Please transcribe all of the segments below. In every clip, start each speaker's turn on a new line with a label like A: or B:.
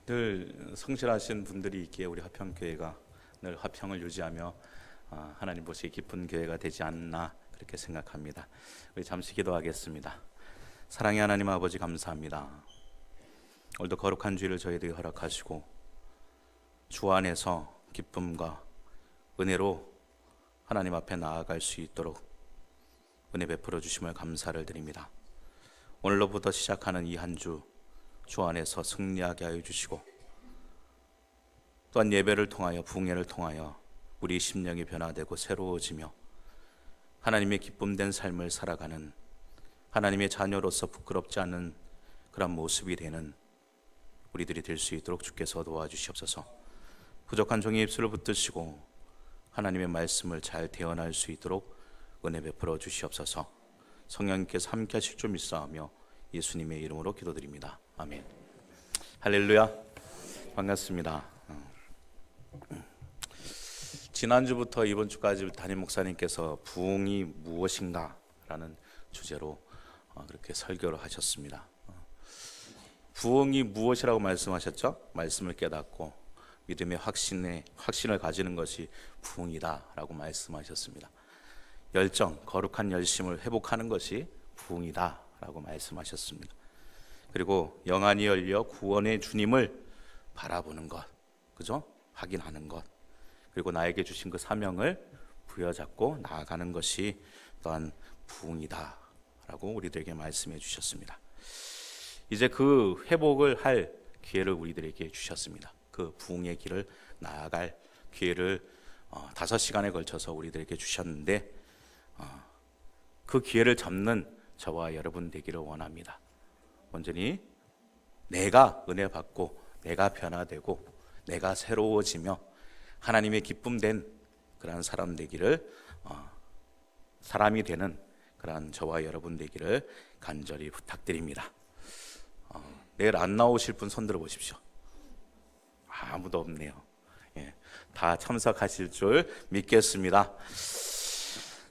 A: 늘 성실하신 분들이 있기에 우리 화평교회가 늘 화평을 유지하며 하나님 보시기 기쁜 교회가 되지 않나 그렇게 생각합니다. 우리 잠시 기도하겠습니다. 사랑의 하나님 아버지, 감사합니다. 오늘도 거룩한 주일을 저희들이 허락하시고 주 안에서 기쁨과 은혜로 하나님 앞에 나아갈 수 있도록 은혜 베풀어 주심을 감사를 드립니다. 오늘로부터 시작하는 이 한 주 안에서 승리하게 하여 주시고, 또한 예배를 통하여 부흥회를 통하여 우리 심령이 변화되고 새로워지며 하나님의 기쁨된 삶을 살아가는 하나님의 자녀로서 부끄럽지 않은 그런 모습이 되는 우리들이 될 수 있도록 주께서 도와주시옵소서. 부족한 종의 입술을 붙드시고 하나님의 말씀을 잘 대언할 수 있도록 은혜 베풀어 주시옵소서. 성령님께서 함께 하실 줄 믿사오며 예수님의 이름으로 기도드립니다. 아멘. 할렐루야. 반갑습니다. 지난주부터 이번 주까지 담임 목사님께서 부흥이 무엇인가 라는 주제로 그렇게 설교를 하셨습니다. 부흥이 무엇이라고 말씀하셨죠? 말씀을 깨닫고 믿음의 확신을 가지는 것이 부흥이다 라고 말씀하셨습니다. 열정, 거룩한 열심을 회복하는 것이 부흥이다 라고 말씀하셨습니다. 그리고 영안이 열려 구원의 주님을 바라보는 것, 그죠? 확인하는 것, 그리고 나에게 주신 그 사명을 부여잡고 나아가는 것이 또한 부흥이다 라고 우리들에게 말씀해 주셨습니다. 이제 그 회복을 할 기회를 우리들에게 주셨습니다. 그 부흥의 길을 나아갈 기회를 5시간에 걸쳐서 우리들에게 주셨는데, 그 기회를 잡는 저와 여러분 되기를 원합니다. 온전히 내가 은혜 받고 내가 변화되고 내가 새로워지며 하나님의 기쁨된 그러한 사람 되기를, 사람이 되는 그러한 저와 여러분 되기를 간절히 부탁드립니다. 내일 안 나오실 분 손 들어 보십시오. 아무도 없네요. 다 참석하실 줄 믿겠습니다.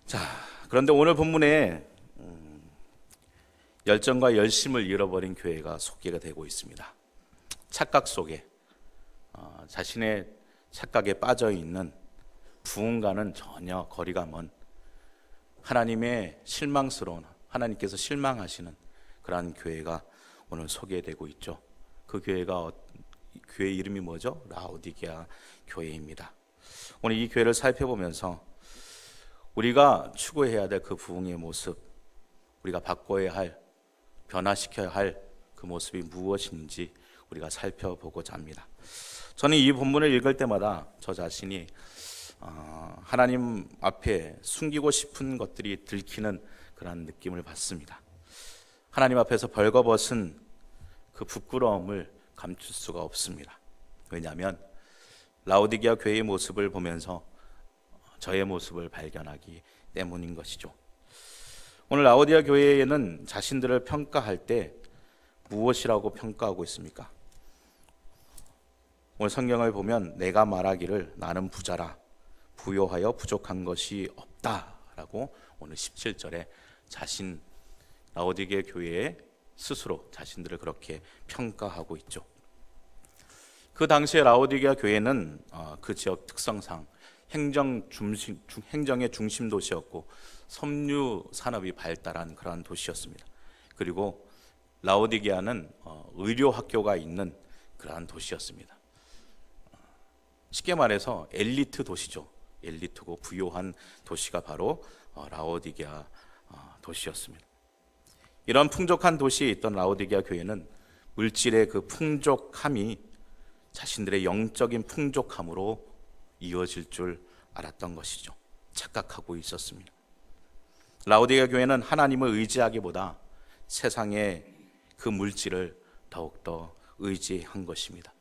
A: 자, 그런데 오늘 본문에 열정과 열심을 잃어버린 교회가 소개가 되고 있습니다. 착각 속에 자신의 착각에 빠져 있는, 부흥과는 전혀 거리가 먼 하나님의 실망스러운, 하나님께서 실망하시는 그러한 교회가 오늘 소개되고 있죠. 그 교회 이름이 뭐죠? 라오디게아 교회입니다. 오늘 이 교회를 살펴보면서 우리가 추구해야 될 그 부흥의 모습, 우리가 바꿔야 할, 변화시켜야 할 그 모습이 무엇인지 우리가 살펴보고자 합니다. 저는 이 본문을 읽을 때마다 저 자신이 하나님 앞에 숨기고 싶은 것들이 들키는 그런 느낌을 받습니다. 하나님 앞에서 벌거벗은 그 부끄러움을 감출 수가 없습니다. 왜냐하면 라오디게아 교회의 모습을 보면서 저의 모습을 발견하기 때문인 것이죠. 오늘 라오디게아 교회에는 자신들을 평가할 때 무엇이라고 평가하고 있습니까? 오늘 성경을 보면 내가 말하기를 나는 부자라 부요하여 부족한 것이 없다 라고 오늘 17절에 라오디게아 교회의 스스로 자신들을 그렇게 평가하고 있죠. 그 당시에 라오디게아 교회는 그 지역 특성상 행정의 중심 도시였고 섬유 산업이 발달한 그러한 도시였습니다. 그리고 라오디게아는 의료 학교가 있는 그러한 도시였습니다. 쉽게 말해서 엘리트 도시죠. 엘리트고 부유한 도시가 바로 라오디게아 도시였습니다. 이런 풍족한 도시에 있던 라오디게아 교회는 물질의 그 풍족함이 자신들의 영적인 풍족함으로 이어질 줄 알았던 것이죠. 착각하고 있었습니다. 라오디게아 교회는 하나님을 의지하기보다 세상의 그 물질을 더욱더 의지한 것입니다.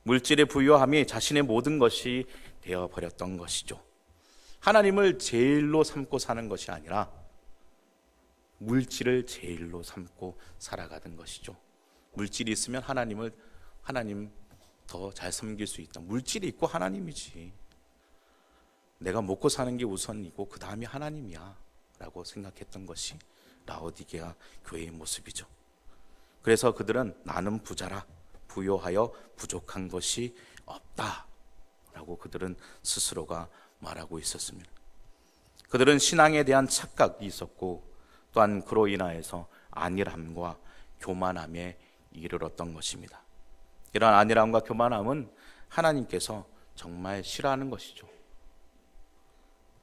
A: 물질의 부유함이 자신의 모든 것이 되어버렸던 것이죠. 하나님을 제일로 삼고 사는 것이 아니라 물질을 제일로 삼고 살아가던 것이죠. 물질이 있으면 하나님 더 잘 섬길 수 있다. 물질이 있고 하나님이지. 내가 먹고 사는 게 우선이고 그 다음이 하나님이야 라고 생각했던 것이 라오디게아 교회의 모습이죠. 그래서 그들은 나는 부자라 부요하여 부족한 것이 없다라고 그들은 스스로가 말하고 있었습니다. 그들은 신앙에 대한 착각이 있었고 또한 그로 인하여서 안일함과 교만함에 이르렀던 것입니다. 이런 안일함과 교만함은 하나님께서 정말 싫어하는 것이죠.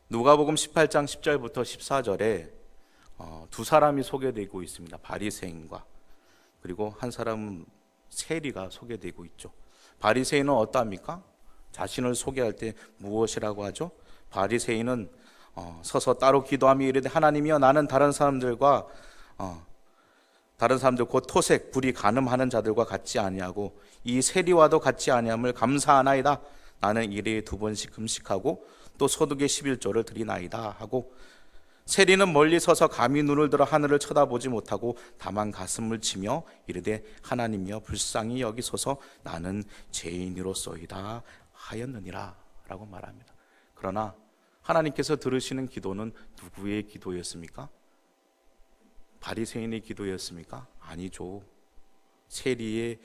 A: 누가복음 18장 10절부터 14절에 두 사람이 소개되고 있습니다. 바리새인과 그리고 한 사람은 세리가 소개되고 있죠. 바리새인은 어떠합니까? 자신을 소개할 때 무엇이라고 하죠? 바리새인은 서서 따로 기도하며 이르되 하나님이여 나는 다른 사람들 곧 토색 불이 간음하는 자들과 같지 아니하고 이 세리와도 같지 아니함을 감사하나이다. 나는 일일이 2번씩 금식하고 또 소득의 11조를 드리나이다 하고 세리는 멀리 서서 감히 눈을 들어 하늘을 쳐다보지 못하고 다만 가슴을 치며 이르되 하나님이여 불쌍히 여기소서 나는 죄인이로소이다 하였느니라 라고 말합니다. 그러나 하나님께서 들으시는 기도는 누구의 기도였습니까? 바리새인의 기도였습니까? 아니죠. 세리의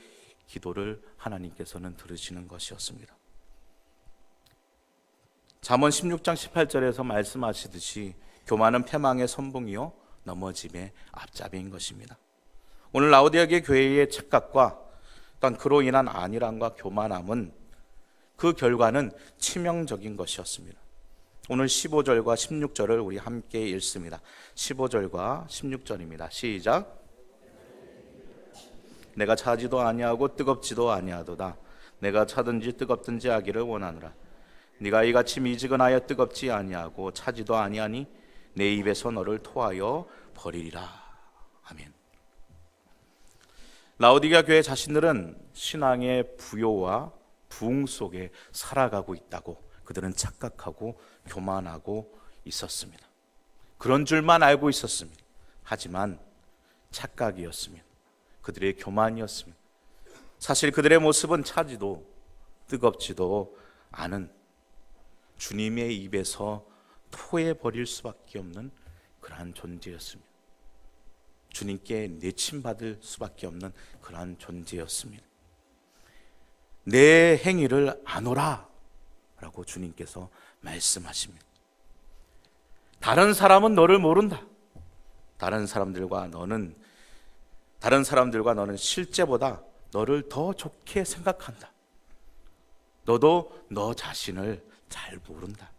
A: 기도를 하나님께서는 들으시는 것이었습니다. 잠언 16장 18절에서 말씀하시듯이 교만은 패망의 선봉이요 넘어짐의 앞잡이인 것입니다. 오늘 라오디게아 교회의 착각과 또한 그로 인한 안일함과 교만함은 그 결과는 치명적인 것이었습니다. 오늘 15절과 16절을 우리 함께 읽습니다. 15절과 16절입니다. 시작. 내가 차지도 아니하고 뜨겁지도 아니하도다. 내가 차든지 뜨겁든지 하기를 원하노라. 네가 이같이 미지근하여 뜨겁지 아니하고 차지도 아니하니 내 입에서 너를 토하여 버리리라. 아멘. 라오디게아 교회 자신들은 신앙의 부요와 부흥 속에 살아가고 있다고 그들은 착각하고 교만하고 있었습니다. 그런 줄만 알고 있었습니다. 하지만 착각이었습니다. 그들의 교만이었습니다. 사실 그들의 모습은 차지도 뜨겁지도 않은 주님의 입에서 토해버릴 수밖에 없는 그러한 존재였습니다. 주님께 내침받을 수밖에 없는 그러한 존재였습니다. 내 행위를 아노라 라고 주님께서 말씀하십니다. 다른 사람은 너를 모른다. 다른 사람들과 너는 실제보다 너를 더 좋게 생각한다. 너도 너 자신을 잘 모른다.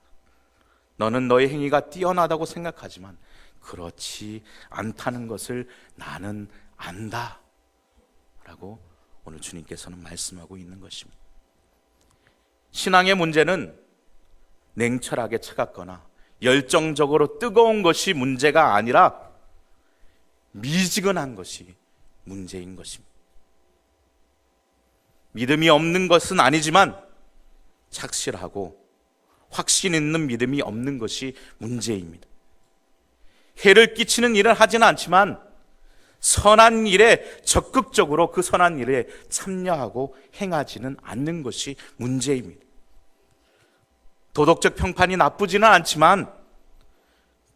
A: 너는 너의 행위가 뛰어나다고 생각하지만 그렇지 않다는 것을 나는 안다 라고 오늘 주님께서는 말씀하고 있는 것입니다. 신앙의 문제는 냉철하게 차갑거나 열정적으로 뜨거운 것이 문제가 아니라 미지근한 것이 문제인 것입니다. 믿음이 없는 것은 아니지만 착실하고 확신 있는 믿음이 없는 것이 문제입니다. 해를 끼치는 일을 하지는 않지만 선한 일에 적극적으로 그 선한 일에 참여하고 행하지는 않는 것이 문제입니다. 도덕적 평판이 나쁘지는 않지만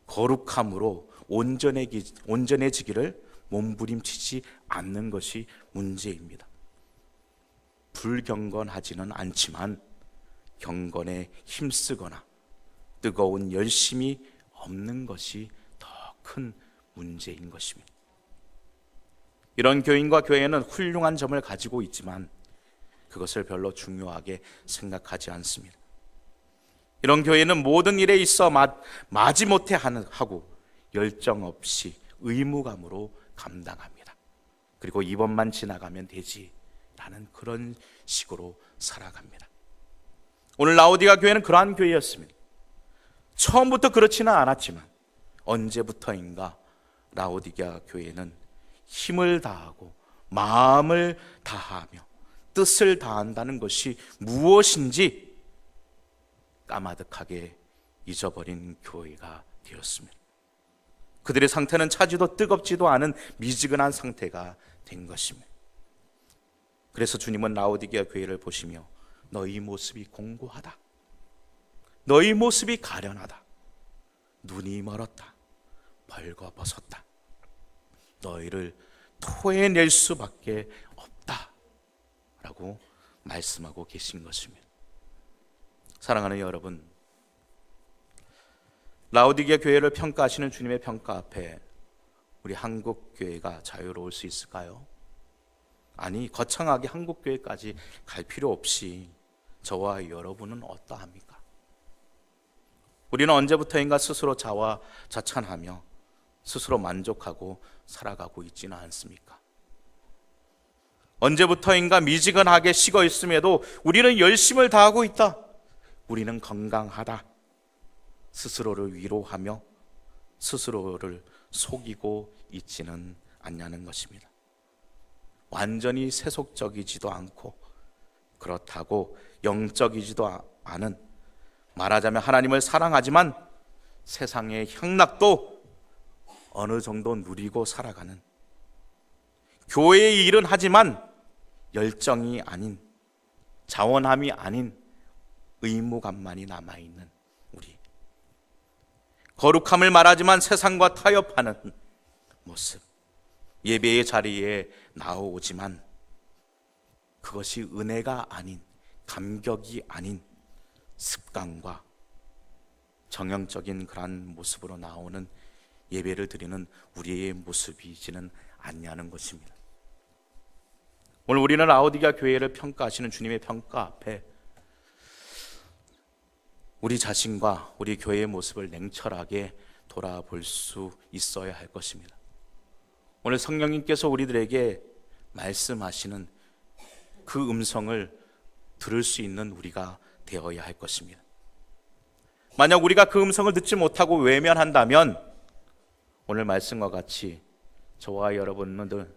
A: 거룩함으로 온전해지기를 몸부림치지 않는 것이 문제입니다. 불경건하지는 않지만 경건에 힘쓰거나 뜨거운 열심이 없는 것이 더 큰 문제인 것입니다. 이런 교인과 교회는 훌륭한 점을 가지고 있지만 그것을 별로 중요하게 생각하지 않습니다. 이런 교회는 모든 일에 있어 마지못해 하고 열정 없이 의무감으로 감당합니다. 그리고 이번만 지나가면 되지라는 그런 식으로 살아갑니다. 오늘 라오디게아 교회는 그러한 교회였습니다. 처음부터 그렇지는 않았지만 언제부터인가 라오디게아 교회는 힘을 다하고 마음을 다하며 뜻을 다한다는 것이 무엇인지 까마득하게 잊어버린 교회가 되었습니다. 그들의 상태는 차지도 뜨겁지도 않은 미지근한 상태가 된 것입니다. 그래서 주님은 라오디게아 교회를 보시며 너희 모습이 공고하다. 너희 모습이 가련하다. 눈이 멀었다. 벌거벗었다. 너희를 토해낼 수밖에 없다 라고 말씀하고 계신 것입니다. 사랑하는 여러분, 라오디게 교회를 평가하시는 주님의 평가 앞에 우리 한국 교회가 자유로울 수 있을까요? 아니, 거창하게 한국 교회까지 갈 필요 없이 저와 여러분은 어떠합니까? 우리는 언제부터인가 스스로 자화자찬하며 스스로 만족하고 살아가고 있지는 않습니까? 언제부터인가 미지근하게 식어 있음에도 우리는 열심을 다하고 있다. 우리는 건강하다. 스스로를 위로하며 스스로를 속이고 있지는 않냐는 것입니다. 완전히 세속적이지도 않고 그렇다고 영적이지도 않은, 말하자면 하나님을 사랑하지만 세상의 향락도 어느 정도 누리고 살아가는, 교회의 일은 하지만 열정이 아닌, 자원함이 아닌 의무감만이 남아있는 우리, 거룩함을 말하지만 세상과 타협하는 모습, 예배의 자리에 나오지만 그것이 은혜가 아닌, 감격이 아닌 습관과 정형적인 그러한 모습으로 나오는 예배를 드리는 우리의 모습이지는 않냐는 것입니다. 오늘 우리는 라오디게아 교회를 평가하시는 주님의 평가 앞에 우리 자신과 우리 교회의 모습을 냉철하게 돌아볼 수 있어야 할 것입니다. 오늘 성령님께서 우리들에게 말씀하시는 그 음성을 들을 수 있는 우리가 되어야 할 것입니다. 만약 우리가 그 음성을 듣지 못하고 외면한다면 오늘 말씀과 같이 저와 여러분들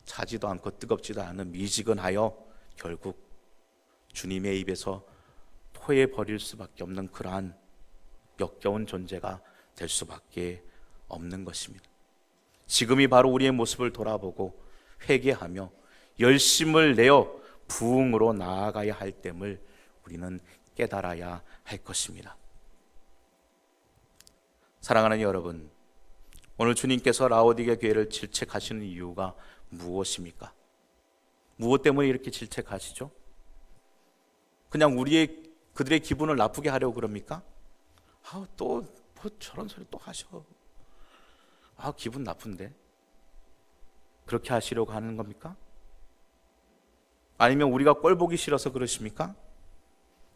A: 차지도 않고 뜨겁지도 않은 미지근하여 결국 주님의 입에서 토해 버릴 수밖에 없는 그러한 역겨운 존재가 될 수밖에 없는 것입니다. 지금이 바로 우리의 모습을 돌아보고 회개하며 열심을 내어 부흥으로 나아가야 할 됨을 우리는 깨달아야 할 것입니다. 사랑하는 여러분, 오늘 주님께서 라오디게 교회를 질책하시는 이유가 무엇입니까? 무엇 때문에 이렇게 질책하시죠? 그냥 그들의 기분을 나쁘게 하려고 그럽니까? 또 뭐 저런 소리 또 하셔. 기분 나쁜데. 그렇게 하시려고 하는 겁니까? 아니면 우리가 꼴 보기 싫어서 그러십니까?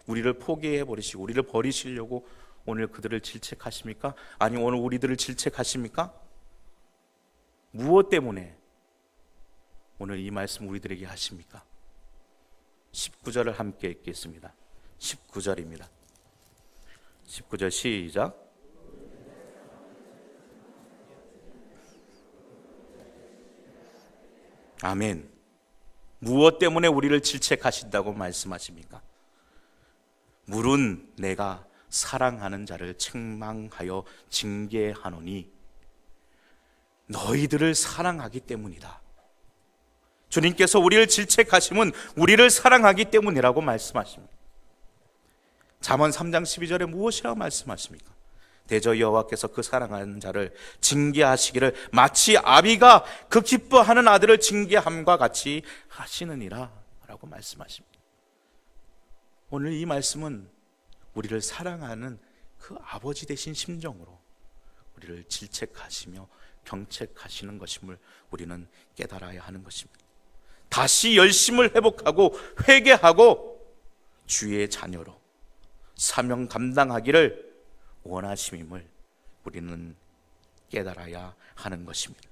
A: 우리를 포기해 버리시고 우리를 버리시려고 오늘 그들을 질책하십니까? 아니면 오늘 우리들을 질책하십니까? 무엇 때문에 오늘 이 말씀 우리들에게 하십니까? 19절을 함께 읽겠습니다. 19절입니다. 19절 시작. 아멘. 무엇 때문에 우리를 질책하신다고 말씀하십니까? 물은 내가 사랑하는 자를 책망하여 징계하노니 너희들을 사랑하기 때문이다. 주님께서 우리를 질책하심은 우리를 사랑하기 때문이라고 말씀하십니다. 잠언 3장 12절에 무엇이라고 말씀하십니까? 대저 여호와께서 그 사랑하는 자를 징계하시기를 마치 아비가 그 기뻐하는 아들을 징계함과 같이 하시느니라 라고 말씀하십니다. 오늘 이 말씀은 우리를 사랑하는 그 아버지 되신 심정으로 우리를 질책하시며 경책하시는 것임을 우리는 깨달아야 하는 것입니다. 다시 열심을 회복하고 회개하고 주의 자녀로 사명 감당하기를 원하심임을 우리는 깨달아야 하는 것입니다.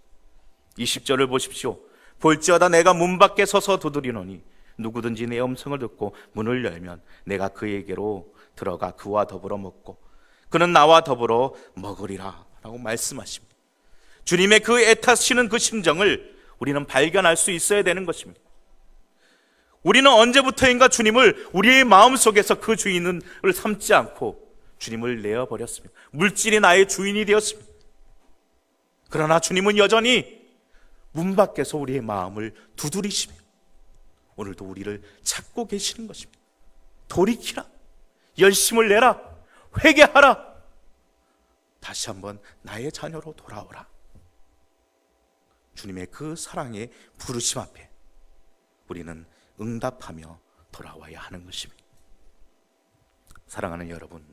A: 20절을 보십시오. 볼지어다 내가 문 밖에 서서 두드리노니 누구든지 내 음성을 듣고 문을 열면 내가 그에게로 들어가 그와 더불어 먹고 그는 나와 더불어 먹으리라 라고 말씀하십니다. 주님의 그 애타시는 그 심정을 우리는 발견할 수 있어야 되는 것입니다. 우리는 언제부터인가 주님을 우리의 마음속에서 그 주인을 삼지 않고 주님을 내어버렸습니다. 물질이 나의 주인이 되었습니다. 그러나 주님은 여전히 문 밖에서 우리의 마음을 두드리시며 오늘도 우리를 찾고 계시는 것입니다. 돌이키라, 열심을 내라, 회개하라, 다시 한번 나의 자녀로 돌아오라. 주님의 그 사랑의 부르심 앞에 우리는 응답하며 돌아와야 하는 것입니다. 사랑하는 여러분,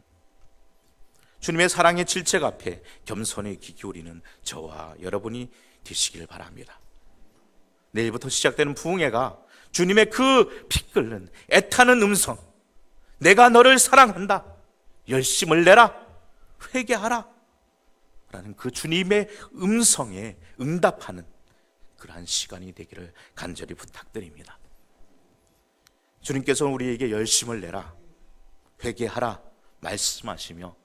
A: 주님의 사랑의 질책 앞에 겸손히 귀 기울이는 저와 여러분이 되시길 바랍니다. 내일부터 시작되는 부흥회가 주님의 그 피 끓는 애타는 음성, 내가 너를 사랑한다, 열심을 내라, 회개하라 라는 그 주님의 음성에 응답하는 그러한 시간이 되기를 간절히 부탁드립니다. 주님께서는 우리에게 열심을 내라, 회개하라 말씀하시며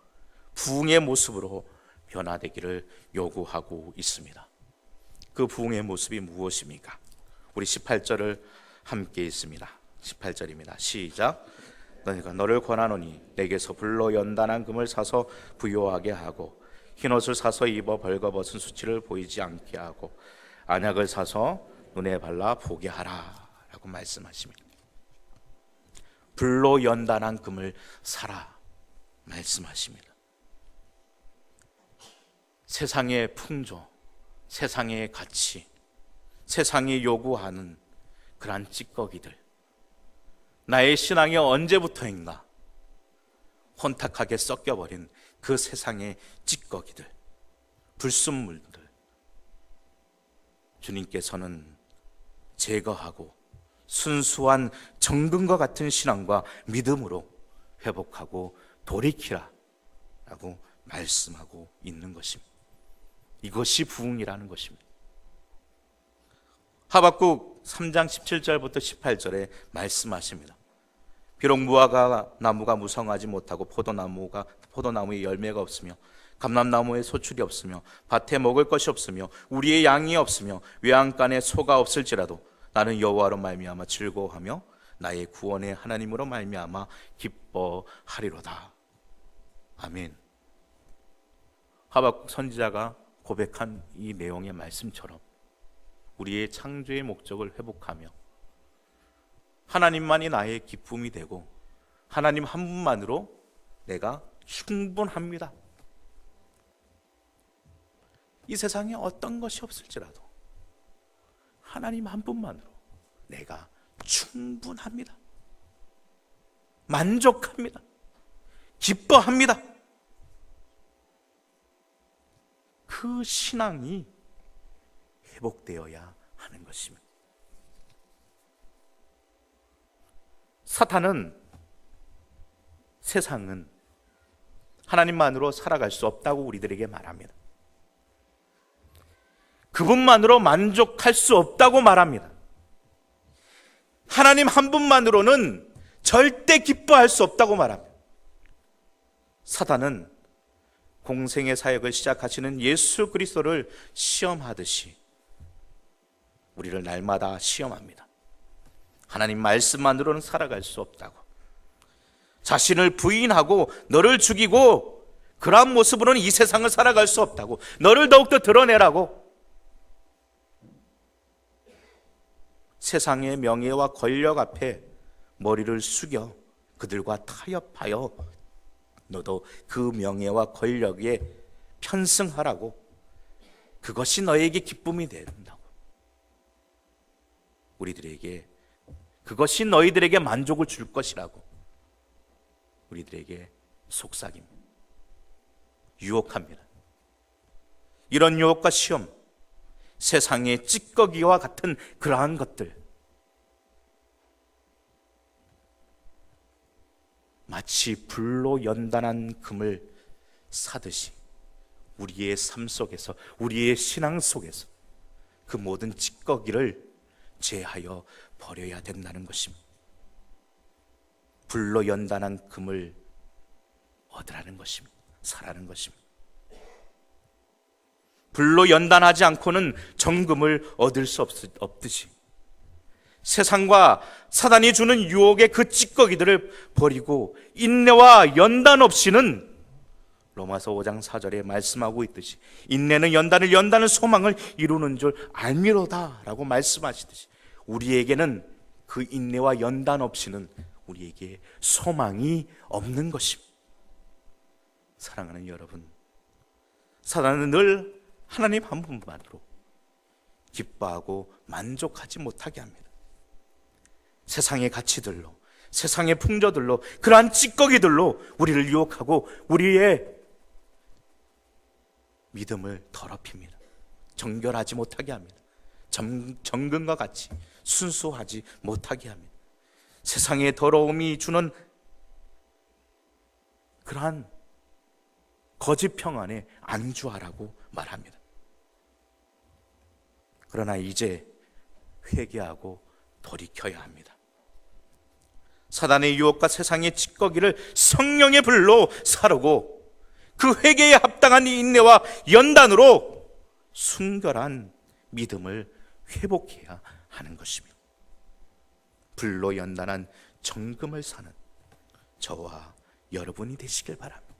A: 부흥의 모습으로 변화되기를 요구하고 있습니다. 그 부흥의 모습이 무엇입니까? 우리 18절을 함께 읽습니다. 18절입니다. 시작. 너희가 너를 권하노니 내게서 불로 연단한 금을 사서 부요하게 하고 흰옷을 사서 입어 벌거벗은 수치를 보이지 않게 하고 안약을 사서 눈에 발라 보게 하라 라고 말씀하십니다. 불로 연단한 금을 사라 말씀하십니다. 세상의 풍조, 세상의 가치, 세상이 요구하는 그러한 찌꺼기들, 나의 신앙이 언제부터인가 혼탁하게 섞여버린 그 세상의 찌꺼기들, 불순물들, 주님께서는 제거하고 순수한 정금과 같은 신앙과 믿음으로 회복하고 돌이키라 라고 말씀하고 있는 것입니다. 이것이 부흥이라는 것입니다. 하박국 3장 17절부터 18절에 말씀하십니다. 비록 무화과 나무가 무성하지 못하고 포도나무에 열매가 없으며 감람나무에 소출이 없으며 밭에 먹을 것이 없으며 우리의 양이 없으며 외양간에 소가 없을지라도 나는 여호와로 말미암아 즐거워하며 나의 구원의 하나님으로 말미암아 기뻐하리로다. 아멘. 하박국 선지자가 고백한 이 내용의 말씀처럼 우리의 창조의 목적을 회복하며 하나님만이 나의 기쁨이 되고 하나님 한 분만으로 내가 충분합니다. 이 세상에 어떤 것이 없을지라도 하나님 한 분만으로 내가 충분합니다. 만족합니다. 기뻐합니다. 그 신앙이 회복되어야 하는 것입니다. 사탄은, 세상은 하나님만으로 살아갈 수 없다고 우리들에게 말합니다. 그분만으로 만족할 수 없다고 말합니다. 하나님 한 분만으로는 절대 기뻐할 수 없다고 말합니다. 사탄은 공생의 사역을 시작하시는 예수 그리스도를 시험하듯이 우리를 날마다 시험합니다. 하나님 말씀만으로는 살아갈 수 없다고, 자신을 부인하고 너를 죽이고 그러한 모습으로는 이 세상을 살아갈 수 없다고, 너를 더욱더 드러내라고 세상의 명예와 권력 앞에 머리를 숙여 그들과 타협하여 너도 그 명예와 권력에 편승하라고, 그것이 너에게 기쁨이 된다고, 우리들에게 그것이 너희들에게 만족을 줄 것이라고 우리들에게 속삭입니다. 유혹합니다. 이런 유혹과 시험, 세상의 찌꺼기와 같은 그러한 것들, 마치 불로 연단한 금을 사듯이 우리의 삶 속에서, 우리의 신앙 속에서 그 모든 찌꺼기를 제하여 버려야 된다는 것입니다. 불로 연단한 금을 얻으라는 것입니다. 사라는 것입니다. 불로 연단하지 않고는 정금을 얻을 수 없듯이 세상과 사단이 주는 유혹의 그 찌꺼기들을 버리고 인내와 연단 없이는, 로마서 5장 4절에 말씀하고 있듯이 인내는 연단은 소망을 이루는 줄 알미로다 라고 말씀하시듯이 우리에게는 그 인내와 연단 없이는 우리에게 소망이 없는 것입니다. 사랑하는 여러분, 사단은 늘 하나님 한 분만으로 기뻐하고 만족하지 못하게 합니다. 세상의 가치들로, 세상의 풍조들로, 그러한 찌꺼기들로 우리를 유혹하고 우리의 믿음을 더럽힙니다. 정결하지 못하게 합니다. 정금과 같이 순수하지 못하게 합니다. 세상의 더러움이 주는 그러한 거짓 평안에 안주하라고 말합니다. 그러나 이제 회개하고 돌이켜야 합니다. 사단의 유혹과 세상의 찌꺼기를 성령의 불로 사르고 그 회개에 합당한 인내와 연단으로 순결한 믿음을 회복해야 하는 것입니다. 불로 연단한 정금을 사는 저와 여러분이 되시길 바랍니다.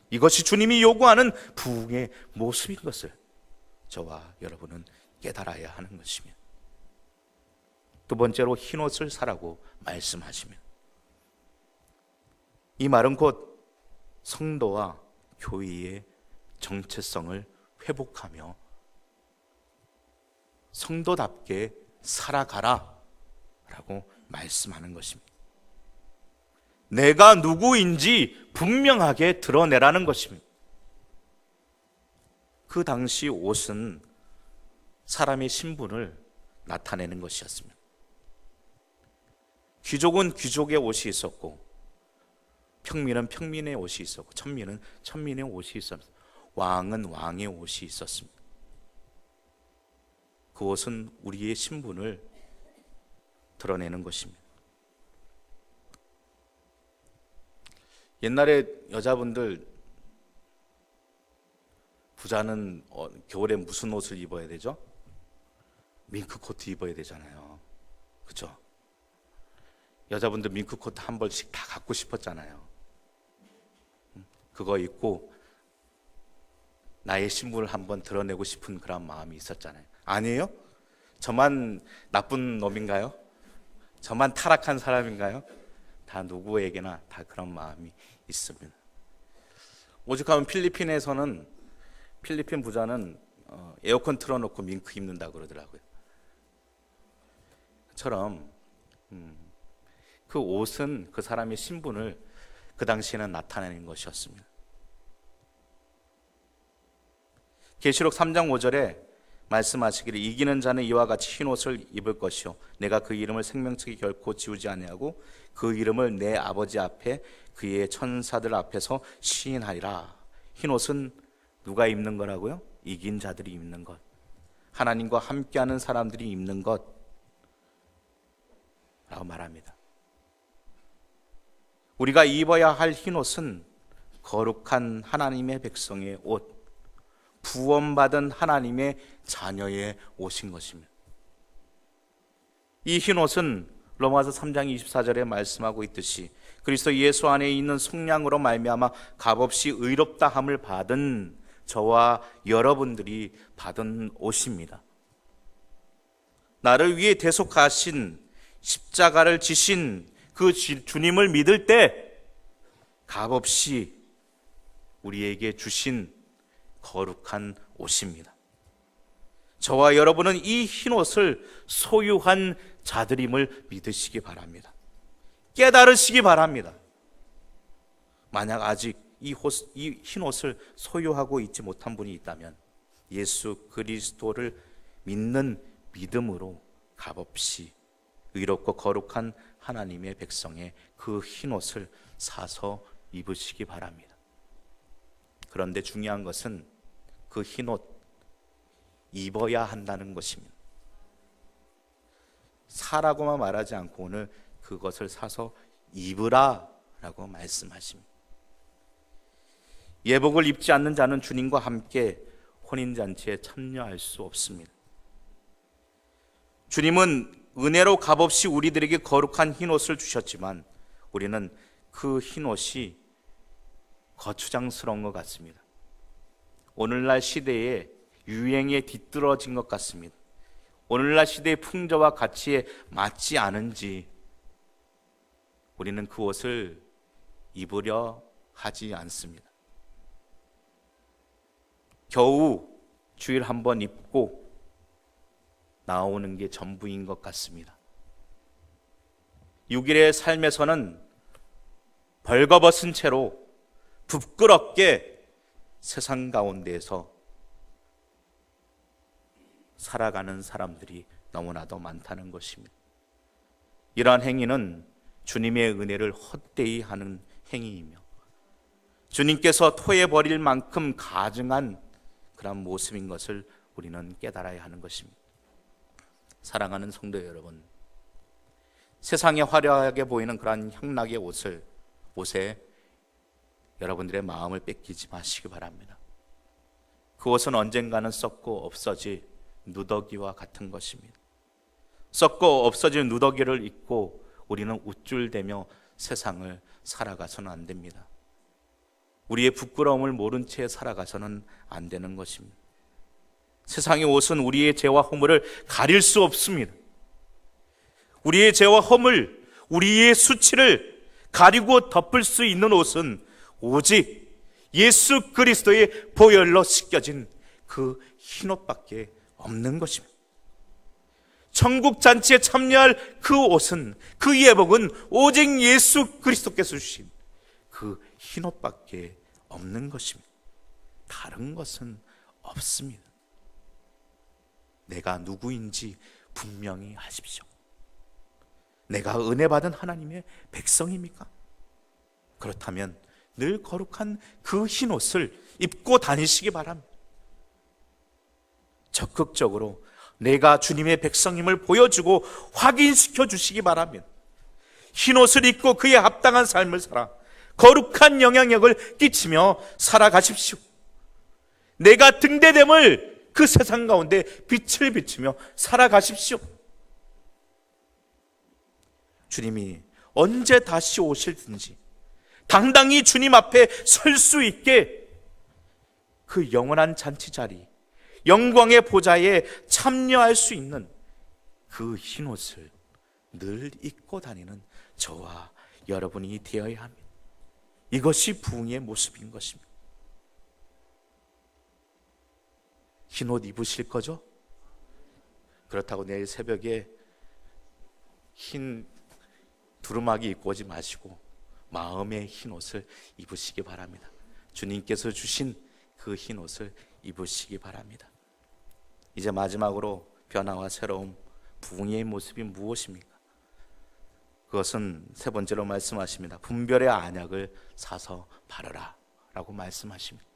A: 이것이 주님이 요구하는 부흥의 모습인 것을 저와 여러분은 깨달아야 하는 것입니다. 두 번째로 흰옷을 사라고 말씀하시면, 이 말은 곧 성도와 교회의 정체성을 회복하며 성도답게 살아가라 라고 말씀하는 것입니다. 내가 누구인지 분명하게 드러내라는 것입니다. 그 당시 옷은 사람의 신분을 나타내는 것이었습니다. 귀족은 귀족의 옷이 있었고, 평민은 평민의 옷이 있었고, 천민은 천민의 옷이 있었습니다. 왕은 왕의 옷이 있었습니다. 그 옷은 우리의 신분을 드러내는 것입니다. 옛날에 여자분들, 부자는 겨울에 무슨 옷을 입어야 되죠? 밍크코트 입어야 되잖아요. 그렇죠? 여자분들 밍크코트 한 벌씩 다 갖고 싶었잖아요. 그거 입고 나의 신분을 한번 드러내고 싶은 그런 마음이 있었잖아요. 아니에요? 저만 나쁜 놈인가요? 저만 타락한 사람인가요? 다 누구에게나 다 그런 마음이 있습니다. 오죽하면 필리핀에서는, 필리핀 부자는 에어컨 틀어놓고 밍크 입는다고 그러더라고요. 그처럼 그 옷은 그 사람의 신분을 그 당시에는 나타내는 것이었습니다. 계시록 3장 5절에 말씀하시기를 이기는 자는 이와 같이 흰 옷을 입을 것이요 내가 그 이름을 생명책에 결코 지우지 아니하고 그 이름을 내 아버지 앞에 그의 천사들 앞에서 시인하리라. 흰 옷은 누가 입는 거라고요? 이긴 자들이 입는 것, 하나님과 함께하는 사람들이 입는 것 라고 말합니다. 우리가 입어야 할 흰 옷은 거룩한 하나님의 백성의 옷, 구원받은 하나님의 자녀의 옷인 것입니다. 이 흰 옷은 로마서 3장 24절에 말씀하고 있듯이 그리스도 예수 안에 있는 속량으로 말미암아 값없이 의롭다함을 받은 저와 여러분들이 받은 옷입니다. 나를 위해 대속하신 십자가를 지신 그 주님을 믿을 때 값없이 우리에게 주신 거룩한 옷입니다. 저와 여러분은 이 흰 옷을 소유한 자들임을 믿으시기 바랍니다. 깨달으시기 바랍니다. 만약 아직 이 흰 옷을 소유하고 있지 못한 분이 있다면 예수 그리스도를 믿는 믿음으로 값없이 의롭고 거룩한 하나님의 백성의 그 흰 옷을 사서 입으시기 바랍니다. 그런데 중요한 것은 그 흰 옷 입어야 한다는 것입니다. 사라고만 말하지 않고 오늘 그것을 사서 입으라 라고 말씀하십니다. 예복을 입지 않는 자는 주님과 함께 혼인잔치에 참여할 수 없습니다. 주님은 은혜로 값없이 우리들에게 거룩한 흰옷을 주셨지만 우리는 그 흰옷이 거추장스러운 것 같습니다. 오늘날 시대에 유행에 뒤떨어진 것 같습니다. 오늘날 시대의 풍조와 가치에 맞지 않은지 우리는 그 옷을 입으려 하지 않습니다. 겨우 주일 한 번 입고 나오는 게 전부인 것 같습니다. 6일의 삶에서는 벌거벗은 채로 부끄럽게 세상 가운데에서 살아가는 사람들이 너무나도 많다는 것입니다. 이러한 행위는 주님의 은혜를 헛되이 하는 행위이며 주님께서 토해버릴 만큼 가증한 그런 모습인 것을 우리는 깨달아야 하는 것입니다. 사랑하는 성도 여러분, 세상에 화려하게 보이는 그러한 향락의 옷에 여러분들의 마음을 뺏기지 마시기 바랍니다. 그 옷은 언젠가는 썩고 없어질 누더기와 같은 것입니다. 썩고 없어질 누더기를 입고 우리는 우쭐대며 세상을 살아가서는 안 됩니다. 우리의 부끄러움을 모른 채 살아가서는 안 되는 것입니다. 세상의 옷은 우리의 죄와 허물을 가릴 수 없습니다. 우리의 죄와 허물, 우리의 수치를 가리고 덮을 수 있는 옷은 오직 예수 그리스도의 보혈로 씻겨진 그 흰옷밖에 없는 것입니다. 천국 잔치에 참여할 그 옷은, 그 예복은 오직 예수 그리스도께서 주신 그 흰옷밖에 없는 것입니다. 다른 것은 없습니다. 내가 누구인지 분명히 하십시오. 내가 은혜 받은 하나님의 백성입니까? 그렇다면 늘 거룩한 그 흰옷을 입고 다니시기 바랍니다. 적극적으로 내가 주님의 백성임을 보여주고 확인시켜 주시기 바랍니다. 흰옷을 입고 그에 합당한 삶을 살아 거룩한 영향력을 끼치며 살아가십시오. 내가 등대됨을 그 세상 가운데 빛을 비추며 살아가십시오. 주님이 언제 다시 오실든지 당당히 주님 앞에 설 수 있게 그 영원한 잔치 자리, 영광의 보좌에 참여할 수 있는 그 흰옷을 늘 입고 다니는 저와 여러분이 되어야 합니다. 이것이 부흥의 모습인 것입니다. 흰옷 입으실 거죠? 그렇다고 내일 새벽에 흰 두루마기 입고 오지 마시고 마음의 흰옷을 입으시기 바랍니다. 주님께서 주신 그 흰옷을 입으시기 바랍니다. 이제 마지막으로 변화와 새로움, 부흥의 모습이 무엇입니까? 그것은 세 번째로 말씀하십니다. 분별의 안약을 사서 바르라 라고 말씀하십니다.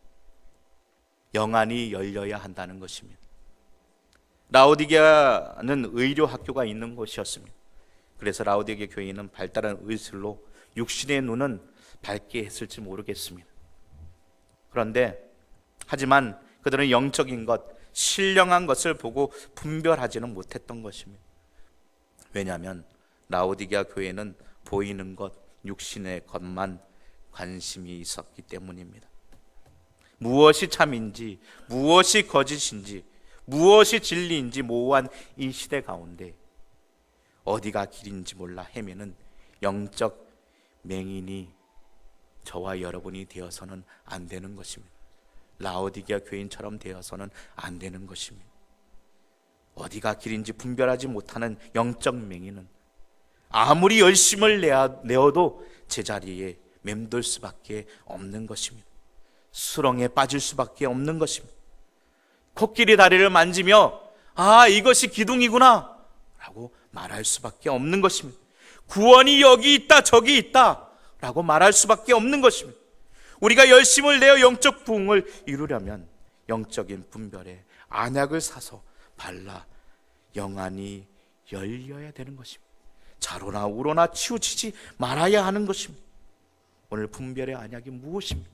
A: 영안이 열려야 한다는 것입니다. 라오디게아는 의료 학교가 있는 곳이었습니다. 그래서 라오디게 교인은 발달한 의술로 육신의 눈은 밝게 했을지 모르겠습니다. 그런데 하지만 그들은 영적인 것, 신령한 것을 보고 분별하지는 못했던 것입니다. 왜냐하면 라오디게아 교회는 보이는 것, 육신의 것만 관심이 있었기 때문입니다. 무엇이 참인지, 무엇이 거짓인지, 무엇이 진리인지 모호한 이 시대 가운데 어디가 길인지 몰라 헤매는 영적 맹인이 저와 여러분이 되어서는 안 되는 것입니다. 라오디게아 교인처럼 되어서는 안 되는 것입니다. 어디가 길인지 분별하지 못하는 영적 맹인은 아무리 열심을 내어도 제자리에 맴돌 수밖에 없는 것입니다. 수렁에 빠질 수밖에 없는 것입니다. 코끼리 다리를 만지며 아, 이것이 기둥이구나 라고 말할 수밖에 없는 것입니다. 구원이 여기 있다 저기 있다 라고 말할 수밖에 없는 것입니다. 우리가 열심을 내어 영적 부흥을 이루려면 영적인 분별에 안약을 사서 발라 영안이 열려야 되는 것입니다. 좌로나 우로나 치우치지 말아야 하는 것입니다. 오늘 분별의 안약이 무엇입니까?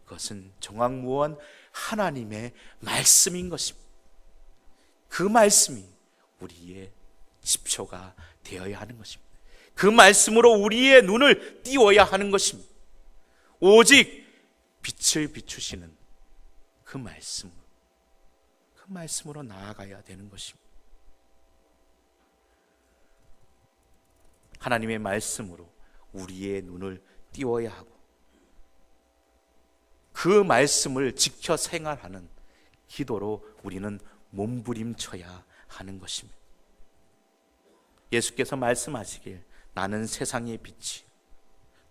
A: 그것은 정확무한 하나님의 말씀인 것입니다. 그 말씀이 우리의 지표가 되어야 하는 것입니다. 그 말씀으로 우리의 눈을 띄워야 하는 것입니다. 오직 빛을 비추시는 그 말씀으로 나아가야 되는 것입니다. 하나님의 말씀으로 우리의 눈을 띄워야 하고 그 말씀을 지켜 생활하는 기도로 우리는 몸부림쳐야 하는 것입니다. 예수께서 말씀하시길 나는 세상의 빛이,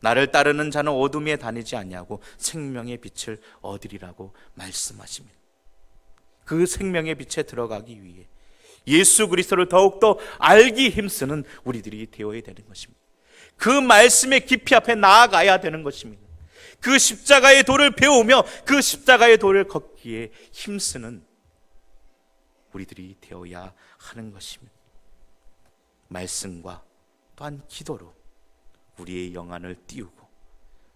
A: 나를 따르는 자는 어둠에 다니지 아니하고 생명의 빛을 얻으리라고 말씀하십니다. 그 생명의 빛에 들어가기 위해 예수 그리스도를 더욱더 알기 힘쓰는 우리들이 되어야 되는 것입니다. 그 말씀의 깊이 앞에 나아가야 되는 것입니다. 그 십자가의 도를 배우며 그 십자가의 도를 걷기에 힘쓰는 우리들이 되어야 하는 것입니다. 말씀과 또한 기도로 우리의 영안을 띄우고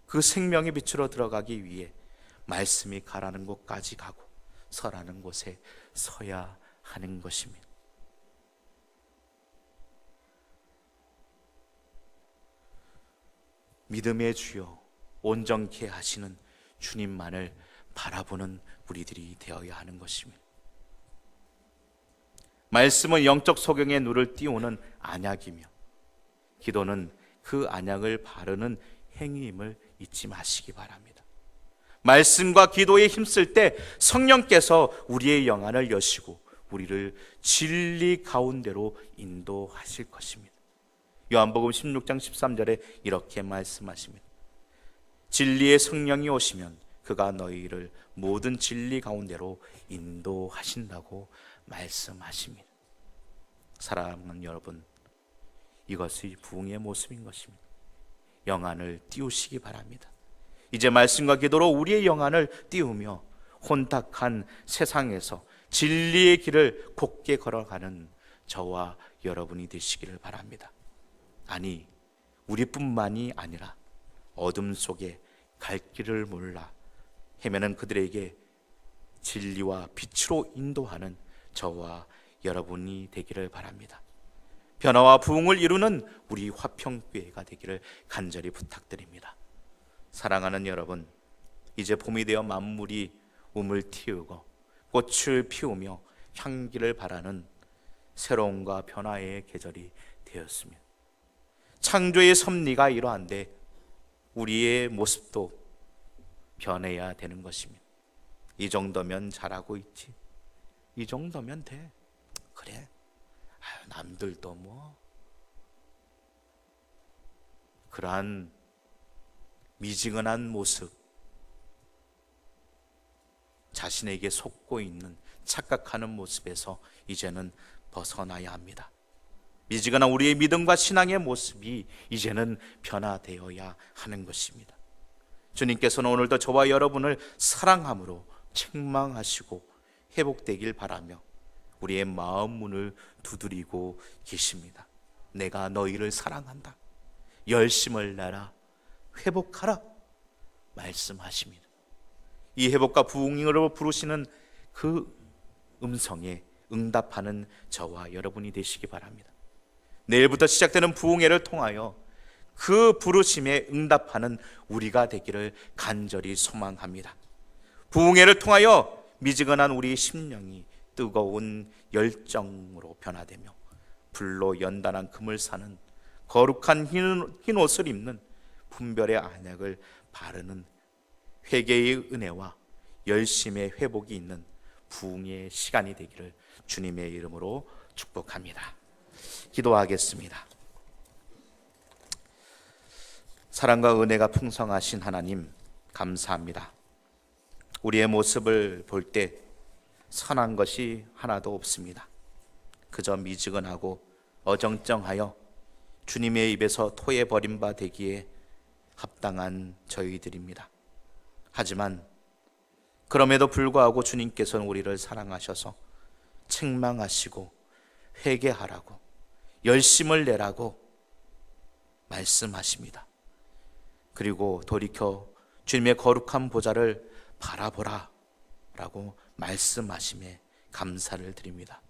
A: 그 생명의 빛으로 들어가기 위해 말씀이 가라는 곳까지 가고 서라는 곳에 서야 하는 것입니다. 믿음의 주여 온전케 하시는 주님만을 바라보는 우리들이 되어야 하는 것입니다. 말씀은 영적 소경의 눈을 띄우는 안약이며 기도는 그 안약을 바르는 행위임을 잊지 마시기 바랍니다. 말씀과 기도에 힘쓸 때 성령께서 우리의 영안을 여시고 우리를 진리 가운데로 인도하실 것입니다. 요한복음 16장 13절에 이렇게 말씀하십니다. 진리의 성령이 오시면 그가 너희를 모든 진리 가운데로 인도하신다고 말씀하십니다. 사랑하는 여러분, 이것이 부흥의 모습인 것입니다. 영안을 띄우시기 바랍니다. 이제 말씀과 기도로 우리의 영안을 띄우며 혼탁한 세상에서 진리의 길을 곧게 걸어가는 저와 여러분이 되시기를 바랍니다. 아니, 우리뿐만이 아니라 어둠 속에 갈 길을 몰라 헤매는 그들에게 진리와 빛으로 인도하는 저와 여러분이 되기를 바랍니다. 변화와 부흥을 이루는 우리 화평교회가 되기를 간절히 부탁드립니다. 사랑하는 여러분, 이제 봄이 되어 만물이 움을 틔우고 꽃을 피우며 향기를 바라는 새로움과 변화의 계절이 되었습니다. 창조의 섭리가 이러한데 우리의 모습도 변해야 되는 것입니다. 이 정도면 잘하고 있지, 이 정도면 돼, 그래, 남들도 뭐, 그러한 미지근한 모습, 자신에게 속고 있는 착각하는 모습에서 이제는 벗어나야 합니다. 미지근한 우리의 믿음과 신앙의 모습이 이제는 변화되어야 하는 것입니다. 주님께서는 오늘도 저와 여러분을 사랑함으로 책망하시고 회복되길 바라며 우리의 마음 문을 두드리고 계십니다. 내가 너희를 사랑한다. 열심을 내라. 회복하라. 말씀하십니다. 이 회복과 부흥으로 부르시는 그 음성에 응답하는 저와 여러분이 되시기 바랍니다. 내일부터 시작되는 부흥회를 통하여 그 부르심에 응답하는 우리가 되기를 간절히 소망합니다. 부흥회를 통하여 미지근한 우리 심령이 뜨거운 열정으로 변화되며 불로 연단한 금을 사는 거룩한 흰 옷을 입는 분별의 안약을 바르는 회개의 은혜와 열심의 회복이 있는 부흥의 시간이 되기를 주님의 이름으로 축복합니다. 기도하겠습니다. 사랑과 은혜가 풍성하신 하나님, 감사합니다. 우리의 모습을 볼 때 선한 것이 하나도 없습니다. 그저 미지근하고 어정쩡하여 주님의 입에서 토해 버린 바 되기에 합당한 저희들입니다. 하지만 그럼에도 불구하고 주님께서는 우리를 사랑하셔서 책망하시고 회개하라고, 열심을 내라고 말씀하십니다. 그리고 돌이켜 주님의 거룩한 보좌를 바라보라 라고 말씀하심에 감사를 드립니다.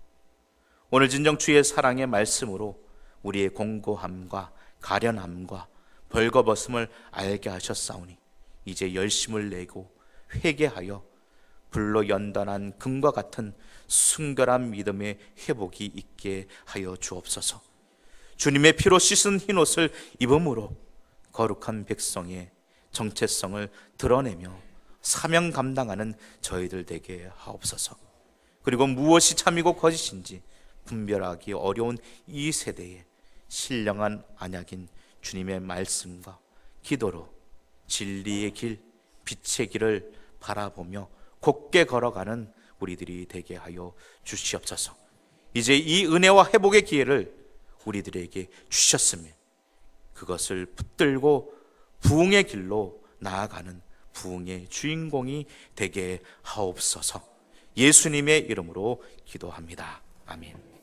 A: 오늘 진정 주의 사랑의 말씀으로 우리의 공고함과 가련함과 벌거벗음을 알게 하셨사오니 이제 열심을 내고 회개하여 불로 연단한 금과 같은 순결한 믿음의 회복이 있게 하여 주옵소서. 주님의 피로 씻은 흰옷을 입음으로 거룩한 백성의 정체성을 드러내며 사명 감당하는 저희들 되게 하옵소서. 그리고 무엇이 참이고 거짓인지 분별하기 어려운 이 세대에 신령한 언약인 주님의 말씀과 기도로 진리의 길, 빛의 길을 바라보며 곧게 걸어가는 우리들이 되게 하여 주시옵소서. 이제 이 은혜와 회복의 기회를 우리들에게 주셨으면 그것을 붙들고 부흥의 길로 나아가는 부흥의 주인공이 되게 하옵소서. 예수님의 이름으로 기도합니다. 아멘.